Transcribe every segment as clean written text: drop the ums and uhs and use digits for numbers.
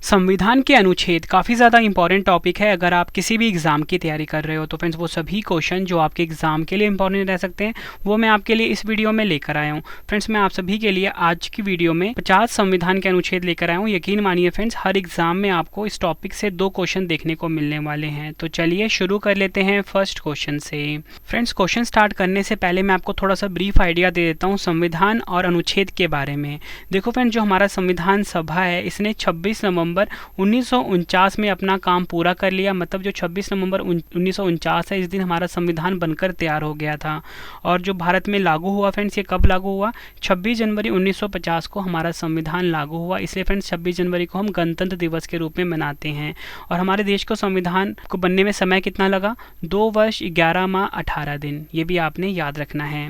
संविधान के अनुच्छेद काफ़ी ज़्यादा इंपॉर्टेंट टॉपिक है। अगर आप किसी भी एग्ज़ाम की तैयारी कर रहे हो तो फ्रेंड्स वो सभी क्वेश्चन जो आपके एग्ज़ाम के लिए इंपॉर्टेंट रह सकते हैं वो मैं आपके लिए इस वीडियो में लेकर आया हूँ। फ्रेंड्स मैं आप सभी के लिए आज की वीडियो में 50 संविधान के अनुच्छेद लेकर आया हूँ। यकीन मानिए फ्रेंड्स, हर एग्ज़ाम में आपको इस टॉपिक से 2 क्वेश्चन देखने को मिलने वाले हैं। तो चलिए शुरू कर लेते हैं फर्स्ट क्वेश्चन से। फ्रेंड्स क्वेश्चन स्टार्ट करने से पहले मैं आपको थोड़ा सा ब्रीफ आइडिया दे देता हूँ संविधान और अनुच्छेद के बारे में। देखो फ्रेंड्स, जो हमारा संविधान सभा है इसने 26 नवंबर 1949 में अपना काम पूरा कर लिया। मतलब जो 26 नवंबर 1949 है, इस दिन हमारा संविधान बनकर तैयार हो गया था। और जो भारत में लागू हुआ फ्रेंड्स, ये कब लागू हुआ? 26 जनवरी 1950 को हमारा संविधान लागू हुआ। इसलिए फ्रेंड्स 26 जनवरी को हम गणतंत्र दिवस के रूप में मनाते हैं। और हमारे देश को संविधान को बनने में समय कितना लगा? 2 वर्ष 11 माह 18 दिन। ये भी आपने याद रखना है।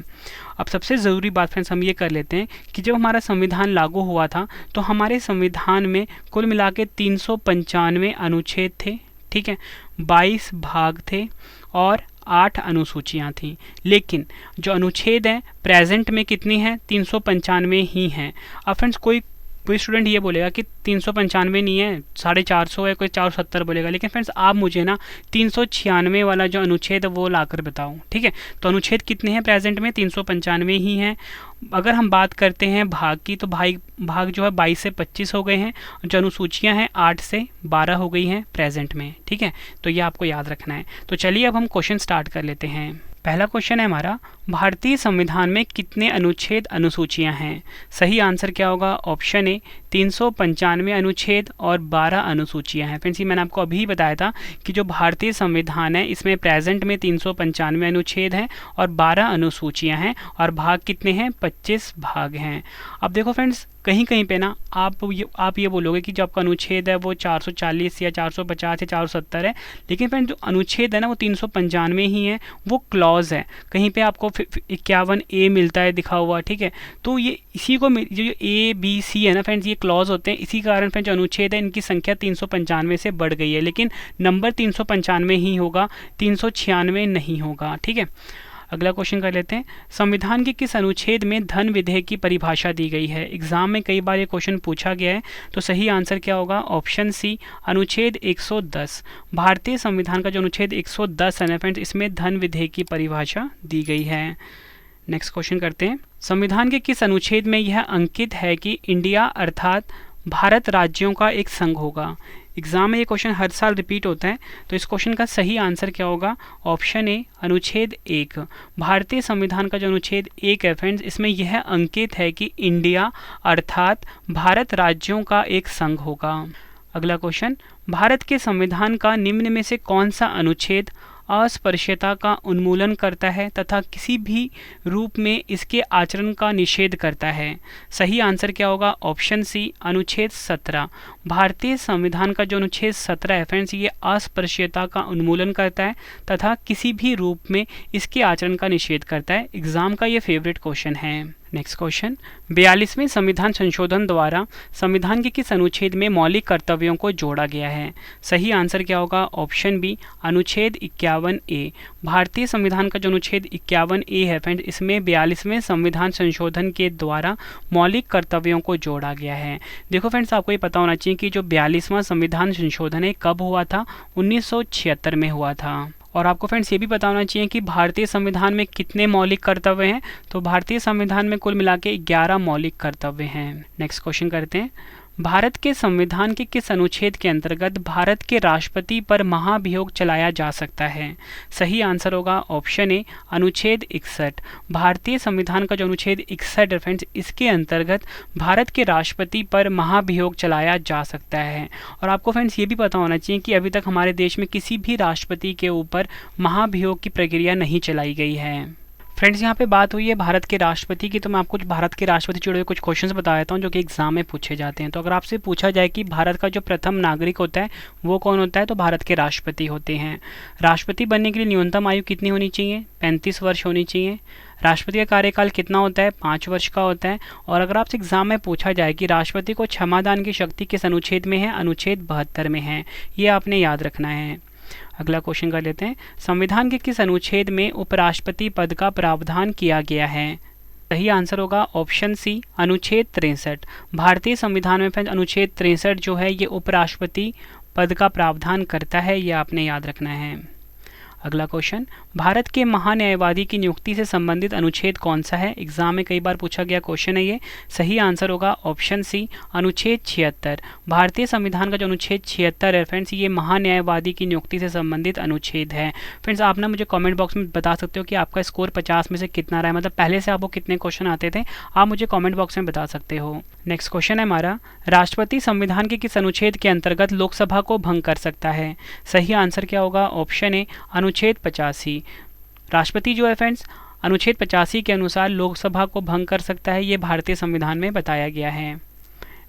अब सबसे ज़रूरी बात फ्रेंड्स हम ये कर लेते हैं कि जब हमारा संविधान लागू हुआ था तो हमारे संविधान में कुल मिला के 395 अनुच्छेद थे, ठीक है, 22 भाग थे और 8 अनुसूचियाँ थी। लेकिन जो अनुच्छेद हैं प्रेजेंट में कितनी हैं? 395 ही हैं। अब फ्रेंड्स कोई स्टूडेंट ये बोलेगा कि 395 नहीं है, 450 है, कोई 470 बोलेगा। लेकिन फ्रेंड्स आप मुझे ना 396 वाला जो अनुच्छेद है वो लाकर बताओ, ठीक है। तो अनुच्छेद कितने हैं प्रेजेंट में? 395 ही हैं। अगर हम बात करते हैं भाग की तो भाग जो है 22 से 25 हो गए हैं। जो अनुसूचियां हैं 8 से 12 हो गई हैं प्रेजेंट में, ठीक है। तो ये आपको याद रखना है। तो चलिए अब हम क्वेश्चन स्टार्ट कर लेते हैं। पहला क्वेश्चन है हमारा, भारतीय संविधान में कितने अनुच्छेद अनुसूचियां हैं? सही आंसर क्या होगा? ऑप्शन ए 395 अनुच्छेद और 12 अनुसूचियां हैं। फ्रेंड्स ये मैंने आपको अभी बताया था कि जो भारतीय संविधान है इसमें प्रेजेंट में 395 अनुच्छेद हैं और 12 अनुसूचियां हैं और भाग कितने हैं? 25 भाग हैं। अब देखो फ्रेंड्स, कहीं कहीं पे ना आप ये बोलोगे कि जो आपका अनुच्छेद है वो 440 या 450 या 470 है। लेकिन फ्रेंड्स जो अनुच्छेद है ना वो 395 ही है, वो क्लॉज है। कहीं पे आपको 51A मिलता है दिखा हुआ, ठीक है। तो ये इसी को जो A, B, C है ना फ्रेंड्स, ये क्लॉज होते हैं। इसी कारण फ्रेंड्स जो अनुच्छेद है इनकी संख्या 395 से बढ़ गई है। लेकिन नंबर 395 ही होगा, 396 नहीं होगा, ठीक है। अगला क्वेश्चन कर लेते हैं, संविधान के किस अनुच्छेद में धन विधेयक की परिभाषा दी गई है? एग्जाम में कई बार ये क्वेश्चन पूछा गया है। तो सही आंसर क्या होगा? ऑप्शन सी अनुच्छेद 110। भारतीय संविधान का जो अनुच्छेद 110 है ना फ्रेंड्स, इसमें धन विधेयक की परिभाषा दी गई है। नेक्स्ट क्वेश्चन करते हैं, संविधान के किस अनुच्छेद में यह अंकित है कि इंडिया अर्थात भारत राज्यों का एक संघ होगा? एग्जाम में ये क्वेश्चन हर साल रिपीट होता है। तो इस क्वेश्चन का सही आंसर क्या होगा? ऑप्शन ए अनुच्छेद 1। भारतीय संविधान का जो अनुच्छेद 1 है फ्रेंड्स, इसमें यह अंकित है कि इंडिया अर्थात भारत राज्यों का एक संघ होगा। अगला क्वेश्चन, भारत के संविधान का निम्न में से कौन सा अनुच्छेद अस्पृश्यता का उन्मूलन करता है तथा किसी भी रूप में इसके आचरण का निषेध करता है? सही आंसर क्या होगा? ऑप्शन सी अनुच्छेद 17। भारतीय संविधान का जो अनुच्छेद 17 है फ्रेंड्स, ये अस्पृश्यता का उन्मूलन करता है तथा किसी भी रूप में इसके आचरण का निषेध करता है। एग्जाम का ये फेवरेट क्वेश्चन है। नेक्स्ट क्वेश्चन, 42वें संविधान संशोधन द्वारा संविधान के किस अनुच्छेद में मौलिक कर्तव्यों को जोड़ा गया है? सही आंसर क्या होगा? ऑप्शन बी अनुच्छेद 51A। भारतीय संविधान का जो अनुच्छेद 51A है फ्रेंड्स, इसमें 42वें संविधान संशोधन के द्वारा मौलिक कर्तव्यों को जोड़ा गया है। देखो फ्रेंड्स, आपको ये पता होना चाहिए कि जो 42वां संविधान संशोधन है कब हुआ था? 1976 में हुआ था। और आपको फ्रेंड्स ये भी पता होना चाहिए कि भारतीय संविधान में कितने मौलिक कर्तव्य हैं। तो भारतीय संविधान में कुल मिला के 11 मौलिक कर्तव्य हैं। नेक्स्ट क्वेश्चन करते हैं, भारत के संविधान के किस अनुच्छेद के अंतर्गत भारत के राष्ट्रपति पर महाभियोग चलाया जा सकता है? सही आंसर होगा ऑप्शन ए अनुच्छेद 61। भारतीय संविधान का जो अनुच्छेद 61 है फ्रेंड्स, इसके अंतर्गत भारत के राष्ट्रपति पर महाभियोग चलाया जा सकता है। और आपको फ्रेंड्स ये भी पता होना चाहिए कि अभी तक हमारे देश में किसी भी राष्ट्रपति के ऊपर महाभियोग की प्रक्रिया नहीं चलाई गई है। फ्रेंड्स यहाँ पे बात हुई है भारत के राष्ट्रपति की, तो मैं आपको भारत के राष्ट्रपति जुड़े हुए कुछ क्वेश्चंस बता देता हूँ जो कि एग्जाम में पूछे जाते हैं। तो अगर आपसे पूछा जाए कि भारत का जो प्रथम नागरिक होता है वो कौन होता है, तो भारत के राष्ट्रपति होते हैं। राष्ट्रपति बनने के लिए न्यूनतम आयु कितनी होनी चाहिए? 35 वर्ष होनी चाहिए। राष्ट्रपति का कार्यकाल कितना होता है? 5 वर्ष का होता है। और अगर आपसे एग्जाम में पूछा जाए कि राष्ट्रपति को क्षमादान की शक्ति किस अनुच्छेद में है? अनुच्छेद 72 में है। ये आपने याद रखना है। अगला क्वेश्चन कर लेते हैं, संविधान के किस अनुच्छेद में उपराष्ट्रपति पद का प्रावधान किया गया है? सही आंसर होगा ऑप्शन सी अनुच्छेद 63। भारतीय संविधान में फ्रेंड्स अनुच्छेद 63 जो है ये उपराष्ट्रपति पद का प्रावधान करता है, ये आपने याद रखना है। अगला क्वेश्चन, भारत के महान्यायवादी की नियुक्ति से संबंधित अनुच्छेद कौन सा है? एग्जाम में कई बार पूछा गया क्वेश्चन है ये। सही आंसर होगा ऑप्शन सी अनुच्छेद 76। भारतीय संविधान का जो अनुच्छेद 76 है फ्रेंड्स, ये महान्यायवादी की नियुक्ति से संबंधित अनुच्छेद है। फ्रेंड्स आप ना मुझे कमेंट बॉक्स में बता सकते हो कि आपका स्कोर 50 में से कितना रहा है, मतलब पहले से आपको कितने क्वेश्चन आते थे, आप मुझे कॉमेंट बॉक्स में बता सकते हो। नेक्स्ट क्वेश्चन है हमारा, राष्ट्रपति संविधान के किस अनुच्छेद के अंतर्गत लोकसभा को भंग कर सकता है? सही आंसर क्या होगा? ऑप्शन ए अनुच्छेद 85। राष्ट्रपति जो है फ्रेंड्स अनुच्छेद 85 के अनुसार लोकसभा को भंग कर सकता है, ये भारतीय संविधान में बताया गया है।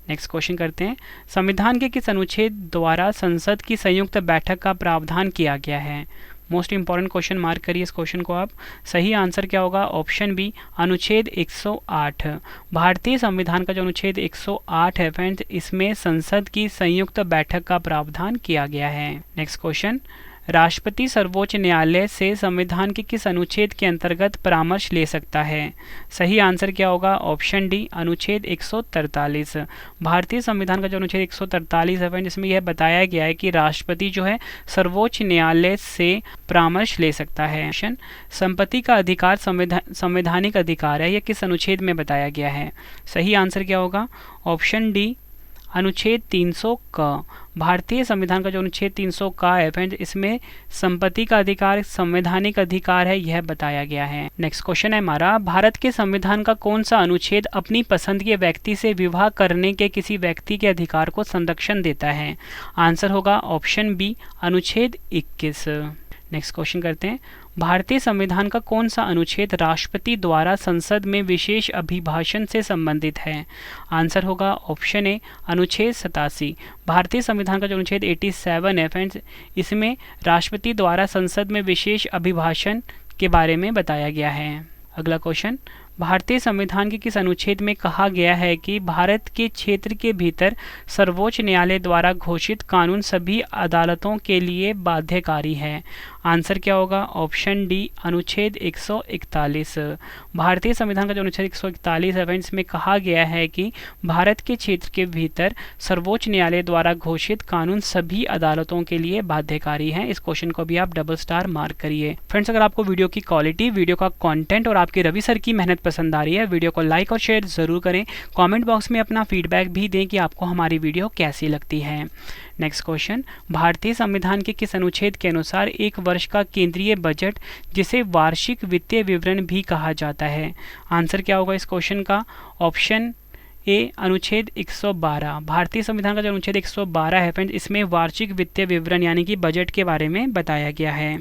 नेक्स्ट क्वेश्चन करते हैं, संविधान के किस अनुच्छेद द्वारा संसद की संयुक्त बैठक का प्रावधान किया गया है? मोस्ट इंपॉर्टेंट क्वेश्चन, मार्क करिए इस क्वेश्चन को आप। सही आंसर क्या होगा? ऑप्शन बी अनुच्छेद 108। भारतीय संविधान का जो अनुच्छेद 108 है फ्रेंड्स, इसमें संसद की संयुक्त बैठक का प्रावधान किया गया है। नेक्स्ट क्वेश्चन, राष्ट्रपति सर्वोच्च न्यायालय से संविधान के किस अनुच्छेद के अंतर्गत परामर्श ले सकता है? सही आंसर क्या होगा? ऑप्शन डी अनुच्छेद 143। भारतीय संविधान का जो अनुच्छेद 143 है फ्रेंड, इसमें यह बताया गया है कि राष्ट्रपति जो है सर्वोच्च न्यायालय से परामर्श ले सकता है। संपत्ति का अधिकार संवैधानिक अधिकार है, यह किस अनुच्छेद में बताया गया है? सही आंसर क्या होगा? ऑप्शन डी अनुच्छेद 300 का। भारतीय संविधान का जो अनुच्छेद 300 का है फ्रेंड्स, इसमें संपत्ति का अधिकार संवैधानिक अधिकार है, यह बताया गया है। नेक्स्ट क्वेश्चन है हमारा, भारत के संविधान का कौन सा अनुच्छेद अपनी पसंद के व्यक्ति से विवाह करने के किसी व्यक्ति के अधिकार को संरक्षण देता है? आंसर होगा ऑप्शन बी अनुच्छेद 21। नेक्स्ट क्वेश्चन करते हैं, भारतीय संविधान का कौन सा अनुच्छेद राष्ट्रपति द्वारा संसद में विशेष अभिभाषण से संबंधित है? आंसर होगा ऑप्शन ए अनुच्छेद 87। भारतीय संविधान का जो अनुच्छेद 87 है फ्रेंड्स, इसमें राष्ट्रपति द्वारा संसद में विशेष अभिभाषण के बारे में बताया गया है। अगला क्वेश्चन, भारतीय संविधान के किस अनुच्छेद में कहा गया है कि भारत के क्षेत्र के भीतर सर्वोच्च न्यायालय द्वारा घोषित कानून सभी अदालतों के लिए बाध्यकारी है? आंसर क्या होगा? ऑप्शन डी अनुच्छेद 141। भारतीय संविधान का जो अनुच्छेद 141 है फ्रेंड्स, में कहा गया है कि भारत के क्षेत्र के भीतर सर्वोच्च न्यायालय द्वारा घोषित कानून सभी अदालतों के लिए बाध्यकारी हैं। इस क्वेश्चन को भी आप डबल स्टार मार्क करिए। फ्रेंड्स अगर आपको वीडियो की क्वालिटी, वीडियो का कंटेंट और आपके रवि सर की मेहनत पसंद आ रही है, वीडियो को लाइक और शेयर जरूर करें। कमेंट बॉक्स में अपना फीडबैक भी दें कि आपको हमारी वीडियो कैसी लगती है। नेक्स्ट क्वेश्चन, भारतीय संविधान के किस अनुच्छेद के अनुसार एक वर्ष का केंद्रीय बजट, जिसे वार्षिक वित्तीय विवरण भी कहा जाता है? आंसर क्या होगा इस क्वेश्चन का? ऑप्शन ए अनुच्छेद 112। भारतीय संविधान का जो अनुच्छेद 112 है फ्रेंड्स, इसमें वार्षिक वित्तीय विवरण यानी कि बजट के बारे में बताया गया है।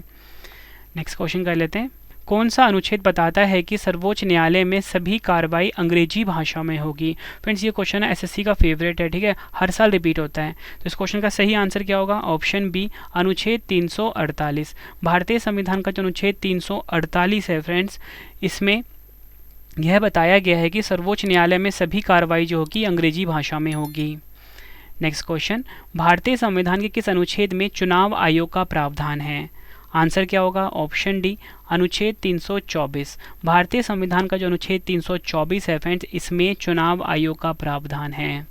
नेक्स्ट क्वेश्चन कर लेते हैं, कौन सा अनुच्छेद बताता है कि सर्वोच्च न्यायालय में सभी कार्रवाई अंग्रेजी भाषा में होगी? फ्रेंड्स ये क्वेश्चन एसएससी का फेवरेट है, ठीक है, हर साल रिपीट होता है। तो इस क्वेश्चन का सही आंसर क्या होगा? ऑप्शन बी अनुच्छेद 348। भारतीय संविधान का जो अनुच्छेद 348 है फ्रेंड्स, इसमें यह बताया गया है कि सर्वोच्च न्यायालय में सभी कार्रवाई जो होगी अंग्रेजी भाषा में होगी। नेक्स्ट क्वेश्चन, भारतीय संविधान के किस अनुच्छेद में चुनाव आयोग का प्रावधान है? आंसर क्या होगा? ऑप्शन डी अनुच्छेद 324। भारतीय संविधान का जो अनुच्छेद 324 है फ्रेंड्स, इसमें चुनाव आयोग का प्रावधान है।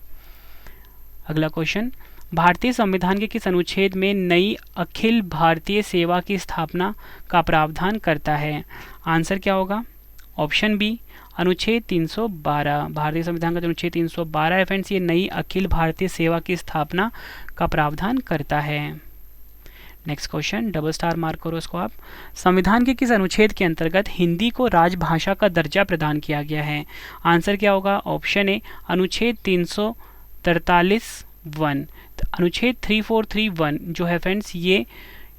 अगला क्वेश्चन, भारतीय संविधान के किस अनुच्छेद में नई अखिल भारतीय सेवा की स्थापना का प्रावधान करता है? आंसर क्या होगा? ऑप्शन बी अनुच्छेद 312। भारतीय संविधान का जो अनुच्छेद 312 है फ्रेंड्स, ये नई अखिल भारतीय सेवा की स्थापना का प्रावधान करता है। Next question, double star mark करो इसको आप। संविधान के किस अनुच्छेद के अंतर्गत हिंदी को राजभाषा का दर्जा प्रदान किया गया है? आंसर क्या होगा? ऑप्शन ए अनुच्छेद 343(1). अनुच्छेद 3431 जो है फ्रेंड्स, ये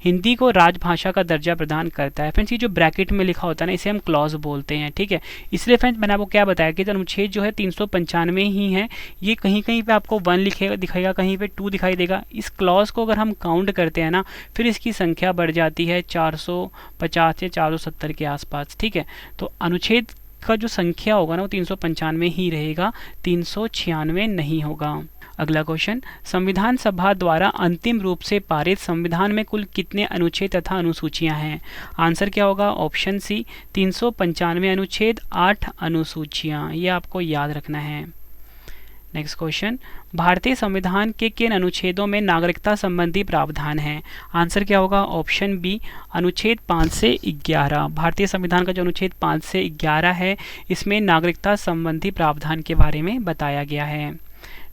हिंदी को राजभाषा का दर्जा प्रदान करता है। फ्रेंड्स ये जो ब्रैकेट में लिखा होता है ना, इसे हम क्लॉज बोलते हैं, ठीक है। इसलिए फ्रेंड्स मैंने आपको क्या बताया कि अनुच्छेद जो है 395 ही है, ये कहीं कहीं पे आपको 1 लिखेगा दिखाएगा, कहीं पे 2 दिखाई देगा। इस क्लॉज को अगर हम काउंट करते हैं ना, फिर इसकी संख्या बढ़ जाती है 450 या 470 के आसपास, ठीक है। तो अनुच्छेद का जो संख्या होगा ना वो 395 ही रहेगा, 396 नहीं होगा। अगला क्वेश्चन, संविधान सभा द्वारा अंतिम रूप से पारित संविधान में कुल कितने अनुच्छेद तथा अनुसूचियां हैं? आंसर क्या होगा? ऑप्शन सी 395 अनुच्छेद, 8 अनुसूचियां। ये आपको याद रखना है। नेक्स्ट क्वेश्चन, भारतीय संविधान के किन अनुच्छेदों में नागरिकता संबंधी प्रावधान है? आंसर क्या होगा? ऑप्शन बी अनुच्छेद 5 से 11। भारतीय संविधान का जो अनुच्छेद 5 से 11 है, इसमें नागरिकता संबंधी प्रावधान के बारे में बताया गया है।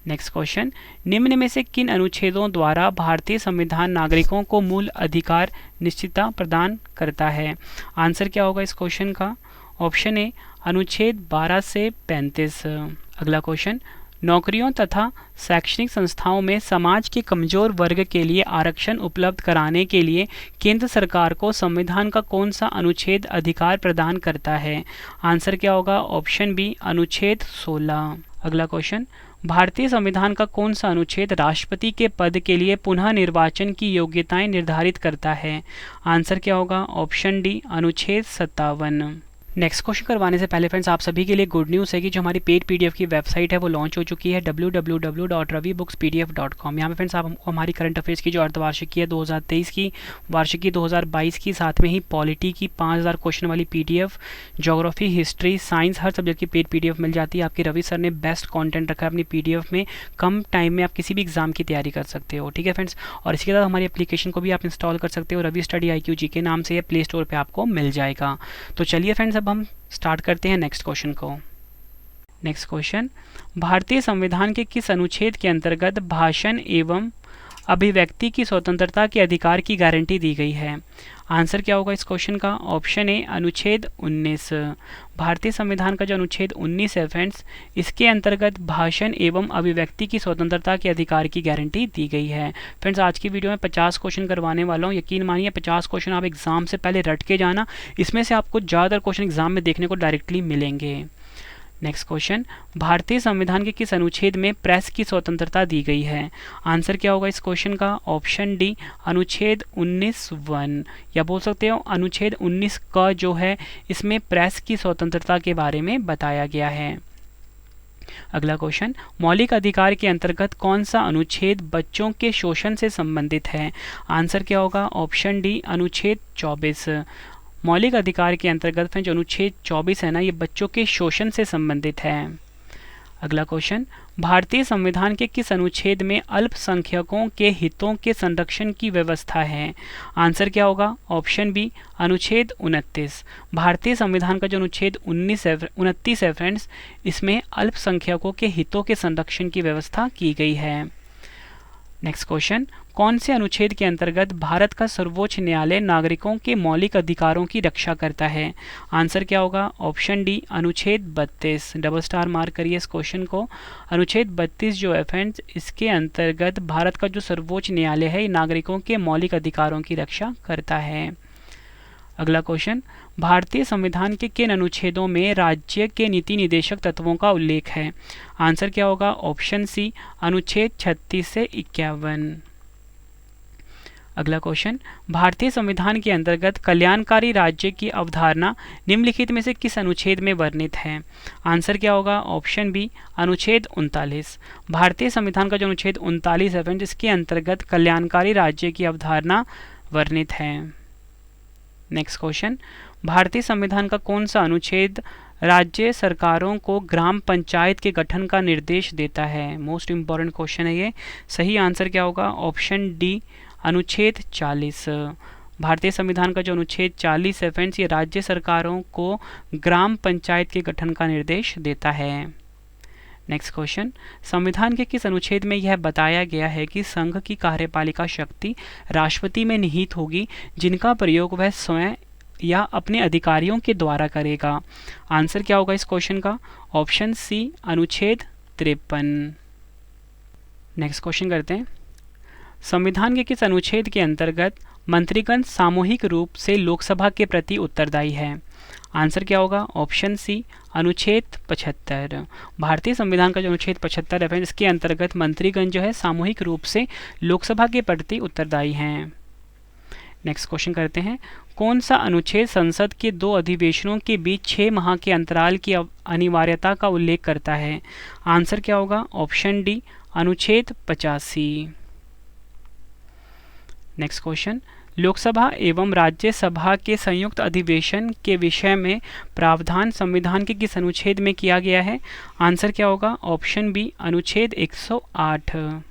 नेक्स्ट क्वेश्चन, निम्न में से किन अनुच्छेदों द्वारा भारतीय संविधान नागरिकों को मूल अधिकार निश्चितता प्रदान करता है? आंसर क्या होगा इस क्वेश्चन का? ऑप्शन ए अनुच्छेद 12 से 35। अगला क्वेश्चन, नौकरियों तथा शैक्षणिक संस्थाओं में समाज के कमजोर वर्ग के लिए आरक्षण उपलब्ध कराने के लिए केंद्र सरकार को संविधान का कौन सा अनुच्छेद अधिकार प्रदान करता है? आंसर क्या होगा? ऑप्शन बी अनुच्छेद 16। अगला क्वेश्चन, भारतीय संविधान का कौन सा अनुच्छेद राष्ट्रपति के पद के लिए पुनः निर्वाचन की योग्यताएं निर्धारित करता है? आंसर क्या होगा? ऑप्शन डी अनुच्छेद 57। नेक्स्ट क्वेश्चन करवाने से पहले फ्रेंड्स, आप सभी के लिए गुड न्यूज़ है कि जो हमारी पेड पीडीएफ की वेबसाइट है वो लॉन्च हो चुकी है www.ravibookspdf.com। यहाँ पे फ्रेंड्स आप हमको हमारी करंट अफेयर्स की जो अर्धवार्षिकी है 2023 की, वार्षिकी 2022 की, साथ में ही पॉलिटी की 5000 क्वेश्चन वाली पीडीएफ, ज्योग्राफी, हिस्ट्री, साइंस, हर सब्जेक्ट की पेड पीडीएफ मिल जाती है। आपके रवि सर ने बेस्ट कॉन्टेंट रखा है अपनी पीडीएफ में। कम टाइम में आप किसी भी एग्जाम की तैयारी कर सकते हो, ठीक है फ्रेंड्स। और इसके साथ हमारी एप्लीकेशन को भी आप इंस्टॉल कर सकते हो, रवि स्टडी IQG के नाम से प्ले स्टोर पर आपको मिल जाएगा। तो चलिए फ्रेंड्स, अब हम स्टार्ट करते हैं नेक्स्ट क्वेश्चन को। नेक्स्ट क्वेश्चन, भारतीय संविधान के किस अनुच्छेद के अंतर्गत भाषण एवं अभिव्यक्ति की स्वतंत्रता के अधिकार की गारंटी दी गई है? आंसर क्या होगा इस क्वेश्चन का? ऑप्शन ए अनुच्छेद 19। भारतीय संविधान का जो अनुच्छेद 19 है फ्रेंड्स, इसके अंतर्गत भाषण एवं अभिव्यक्ति की स्वतंत्रता के अधिकार की गारंटी दी गई है। फ्रेंड्स, आज की वीडियो में 50 क्वेश्चन करवाने वाला हूँ। यकीन मानिए 50 क्वेश्चन आप एग्जाम से पहले रट के जाना, इसमें से आपको ज़्यादातर क्वेश्चन एग्जाम में देखने को डायरेक्टली मिलेंगे। नेक्स्ट क्वेश्चन, भारतीय संविधान के किस अनुच्छेद में प्रेस की स्वतंत्रता दी गई है? आंसर क्या होगा इस क्वेश्चन का? ऑप्शन डी अनुच्छेद 19(1), या बोल सकते हो अनुच्छेद 19 का जो है, इसमें प्रेस की स्वतंत्रता के बारे में बताया गया है। अगला क्वेश्चन, मौलिक अधिकार के अंतर्गत कौन सा अनुच्छेद बच्चों के शोषण से संबंधित है? आंसर क्या होगा? ऑप्शन डी अनुच्छेद 24। मौलिक अधिकार के अंतर्गत जो अनुच्छेद 24 है ना, ये बच्चों के शोषण से संबंधित है। अगला क्वेश्चन, भारतीय संविधान के किस अनुच्छेद में अल्पसंख्यकों के हितों के संरक्षण की व्यवस्था है? आंसर क्या होगा? ऑप्शन बी अनुच्छेद 29। भारतीय संविधान का जो अनुच्छेद 29 है फ्रेंड्स, इसमें अल्पसंख्यकों के हितों के संरक्षण की व्यवस्था की गई है। नेक्स्ट क्वेश्चन, कौन से अनुच्छेद के अंतर्गत भारत का सर्वोच्च न्यायालय नागरिकों के मौलिक अधिकारों की रक्षा करता है? आंसर क्या होगा? ऑप्शन डी अनुच्छेद 32। डबल स्टार मार्क करिए इस क्वेश्चन को। अनुच्छेद 32 जो है फ्रेंड्स, इसके अंतर्गत भारत का जो सर्वोच्च न्यायालय है, नागरिकों के मौलिक अधिकारों की रक्षा करता है। अगला क्वेश्चन, भारतीय संविधान के किन अनुच्छेदों में राज्य के नीति निदेशक तत्वों का उल्लेख है? आंसर क्या होगा? ऑप्शन सी अनुच्छेद 36 से 51। अगला क्वेश्चन, भारतीय संविधान के अंतर्गत कल्याणकारी राज्य की अवधारणा निम्नलिखित में से किस अनुच्छेद में वर्णित है? आंसर क्या होगा? ऑप्शन बी अनुच्छेद 39। भारतीय संविधान का जो अनुच्छेद 39 है, जिसके अंतर्गत कल्याणकारी राज्य की अवधारणा वर्णित है। नेक्स्ट क्वेश्चन, भारतीय संविधान का कौन सा अनुच्छेद राज्य सरकारों को ग्राम पंचायत के गठन का निर्देश देता है? मोस्ट इंपॉर्टेंट क्वेश्चन है ये। सही आंसर क्या होगा? ऑप्शन डी अनुच्छेद 40। भारतीय संविधान का जो अनुच्छेद 40 है फ्रेंड्स, ये राज्य सरकारों को ग्राम पंचायत के गठन का निर्देश देता है। नेक्स्ट क्वेश्चन, संविधान के किस अनुच्छेद में यह बताया गया है कि संघ की कार्यपालिका शक्ति राष्ट्रपति में निहित होगी, जिनका प्रयोग वह स्वयं या अपने अधिकारियों के द्वारा करेगा? आंसर क्या होगा इस क्वेश्चन का? ऑप्शन सी अनुच्छेद 53। नेक्स्ट क्वेश्चन करते हैं, संविधान के किस अनुच्छेद के अंतर्गत मंत्रीगण सामूहिक रूप से लोकसभा के प्रति उत्तरदायी है? आंसर क्या होगा? ऑप्शन सी अनुच्छेद 75। भारतीय संविधान का जो अनुच्छेद 75 है, इसके अंतर्गत मंत्रीगण जो है सामूहिक रूप से लोकसभा के प्रति उत्तरदायी हैं। नेक्स्ट क्वेश्चन करते हैं, कौन सा अनुच्छेद संसद के 2 अधिवेशनों के बीच 6 माह के अंतराल की अनिवार्यता का उल्लेख करता है? आंसर क्या होगा? ऑप्शन डी अनुच्छेद 85। नेक्स्ट क्वेश्चन, लोकसभा एवं राज्यसभा के संयुक्त अधिवेशन के विषय में प्रावधान संविधान के किस अनुच्छेद में किया गया है? आंसर क्या होगा? ऑप्शन बी, अनुच्छेद 108।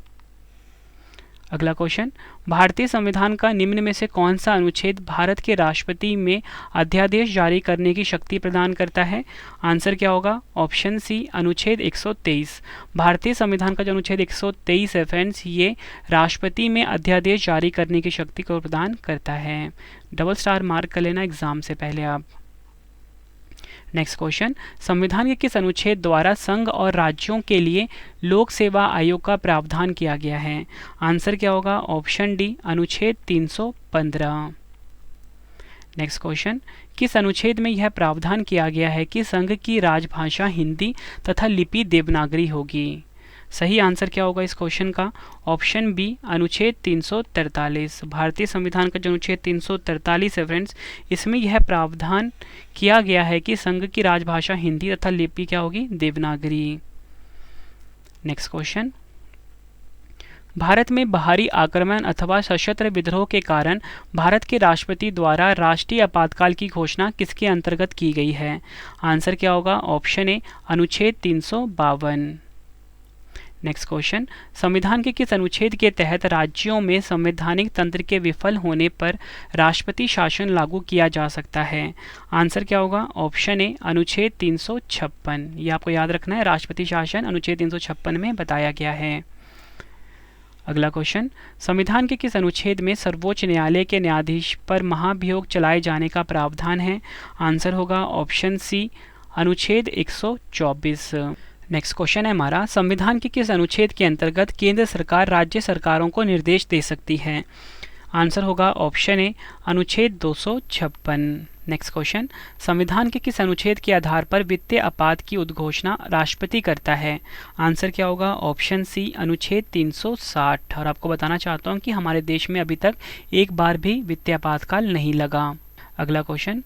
अगला क्वेश्चन, भारतीय संविधान का निम्न में से कौन सा अनुच्छेद भारत के राष्ट्रपति में अध्यादेश जारी करने की शक्ति प्रदान करता है? आंसर क्या होगा? ऑप्शन सी, अनुच्छेद 123। भारतीय संविधान का जो अनुच्छेद 123 है फ्रेंड्स, ये राष्ट्रपति में अध्यादेश जारी करने की शक्ति को प्रदान करता है। डबल स्टार मार्क कर लेना एग्जाम से पहले आप। नेक्स्ट क्वेश्चन, संविधान के किस अनुच्छेद द्वारा संघ और राज्यों के लिए लोक सेवा आयोग का प्रावधान किया गया है? आंसर क्या होगा? ऑप्शन डी, अनुच्छेद 315। नेक्स्ट क्वेश्चन, किस अनुच्छेद में यह प्रावधान किया गया है कि संघ की राजभाषा हिंदी तथा लिपि देवनागरी होगी? सही आंसर क्या होगा इस क्वेश्चन का? ऑप्शन बी, अनुच्छेद 343। भारतीय संविधान का जो अनुच्छेद 343 है फ्रेंड्स, इसमें यह प्रावधान किया गया है कि संघ की राजभाषा हिंदी तथा लिपि क्या होगी? देवनागरी। नेक्स्ट क्वेश्चन, भारत में बाहरी आक्रमण अथवा सशस्त्र विद्रोह के कारण भारत के राष्ट्रपति द्वारा राष्ट्रीय आपातकाल की घोषणा किसके अंतर्गत की गई है? आंसर क्या होगा? ऑप्शन ए, अनुच्छेद 352। नेक्स्ट क्वेश्चन, संविधान के किस अनुच्छेद के तहत राज्यों में संवैधानिक तंत्र के विफल होने पर राष्ट्रपति शासन लागू किया जा सकता है? आंसर क्या होगा? ऑप्शन ए, अनुच्छेद 356। ये आपको याद रखना है, राष्ट्रपति शासन अनुच्छेद 356 में बताया गया है। अगला क्वेश्चन, संविधान के किस अनुच्छेद में सर्वोच्च न्यायालय के न्यायाधीश पर महाभियोग चलाए जाने का प्रावधान है? आंसर होगा ऑप्शन सी, अनुच्छेद 124। नेक्स्ट क्वेश्चन है हमारा, संविधान के किस अनुच्छेद के अंतर्गत केंद्र सरकार राज्य सरकारों को निर्देश दे सकती है? आंसर होगा ऑप्शन ए, अनुच्छेद 256। नेक्स्ट क्वेश्चन, संविधान के किस अनुच्छेद के आधार पर वित्तीय आपात की उद्घोषणा राष्ट्रपति करता है? आंसर क्या होगा? ऑप्शन सी, अनुच्छेद 360। और आपको बताना चाहता हूँ कि हमारे देश में अभी तक एक बार भी वित्तीय आपातकाल नहीं लगा। अगला क्वेश्चन,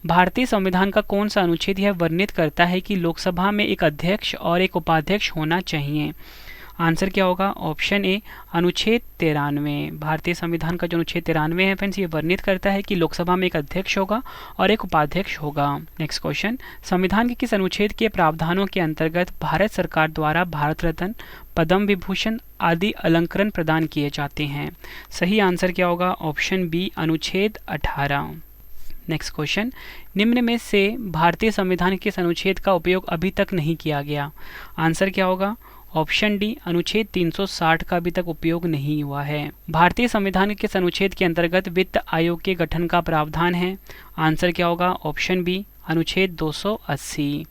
भारतीय संविधान का कौन सा अनुच्छेद यह वर्णित करता है कि लोकसभा में एक अध्यक्ष और एक उपाध्यक्ष होना चाहिए? आंसर क्या होगा? ऑप्शन ए, अनुच्छेद 93। भारतीय संविधान का जो अनुच्छेद 93 है फ्रेंड्स, ये वर्णित करता है कि लोकसभा में एक अध्यक्ष होगा और एक उपाध्यक्ष होगा। नेक्स्ट क्वेश्चन, संविधान के किस अनुच्छेद के प्रावधानों के अंतर्गत भारत सरकार द्वारा भारत रत्न, पद्म विभूषण आदि अलंकरण प्रदान किए जाते हैं? सही आंसर क्या होगा? ऑप्शन बी, अनुच्छेद 18। नेक्स्ट क्वेश्चन, निम्न में से भारतीय संविधान के किस अनुच्छेद का उपयोग अभी तक नहीं किया गया? आंसर क्या होगा? ऑप्शन डी, अनुच्छेद 360 का अभी तक उपयोग नहीं हुआ है। भारतीय संविधान के किस अनुच्छेद के अंतर्गत वित्त आयोग के गठन का प्रावधान है? आंसर क्या होगा? ऑप्शन बी, अनुच्छेद 280।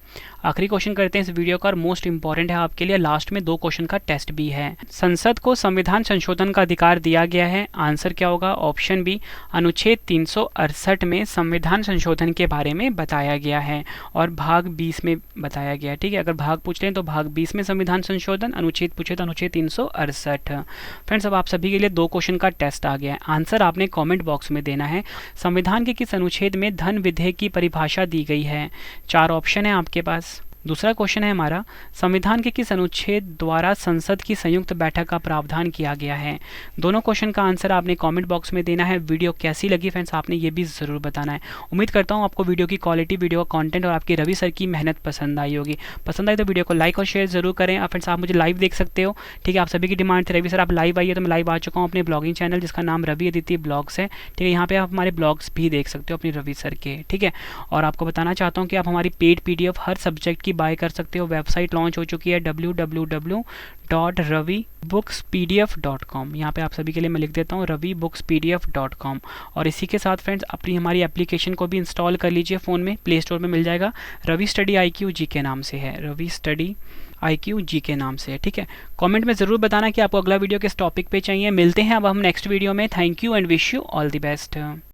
आखिरी क्वेश्चन करते हैं इस वीडियो का, और मोस्ट इंपॉर्टेंट है आपके लिए, लास्ट में 2 क्वेश्चन का टेस्ट भी है। संसद को संविधान संशोधन का अधिकार दिया गया है? आंसर क्या होगा? ऑप्शन बी, अनुच्छेद 368 में संविधान संशोधन के बारे में बताया गया है और भाग 20 में बताया गया है। ठीक है, अगर भाग पूछ लें तो भाग 20 में संविधान संशोधन, अनुच्छेद पूछे तो अनुच्छेद 368। फ्रेंड्स, अब आप सभी के लिए 2 क्वेश्चन का टेस्ट आ गया है। आंसर आपने कॉमेंट बॉक्स में देना है। संविधान के किस अनुच्छेद में धन विधेयक की परिभाषा दी गई है? 4 ऑप्शन है आपके पास। दूसरा क्वेश्चन है हमारा, संविधान के किस अनुच्छेद द्वारा संसद की संयुक्त बैठक का प्रावधान किया गया है? दोनों क्वेश्चन का आंसर आपने कमेंट बॉक्स में देना है। वीडियो कैसी लगी फ्रेंड्स, आपने ये भी ज़रूर बताना है। उम्मीद करता हूँ आपको वीडियो की क्वालिटी, वीडियो का कंटेंट और आपकी रवि सर की मेहनत पसंद आई होगी। पसंद आई तो वीडियो को लाइक और शेयर जरूर करें। और फ्रेंड्स, आप मुझे लाइव देख सकते हो। ठीक है, आप सभी की डिमांड थी रवि सर आप लाइव आइए, तो मैं लाइव आ चुका हूँ अपने ब्लॉगिंग चैनल जिसका नाम रवि अदिति ब्लॉग्स है। ठीक है, यहाँ पे आप हमारे ब्लॉग्स भी देख सकते हो अपनी रवि सर के। ठीक है, और आपको बताना चाहता हूँ कि आप हमारी पेड PDF हर सब्जेक्ट की बाय कर सकते हो। वेबसाइट लॉन्च हो चुकी है www.ravibookspdf.com। यहाँ पे आप सभी के लिए मैं लिख देता हूँ ravibookspdf.com। और इसी के साथ फ्रेंड्स, अपनी हमारी एप्लीकेशन को भी इंस्टॉल कर लीजिए फ़ोन में, प्ले स्टोर में मिल जाएगा। रवि स्टडी IQ जी के नाम से है, रवि स्टडी IQ जी के नाम से है। ठीक है, कमेंट में ज़रूर बताना कि आपको अगला वीडियो किस टॉपिक पे चाहिए। मिलते हैं अब हम नेक्स्ट वीडियो में। Thank you and wish you all the best.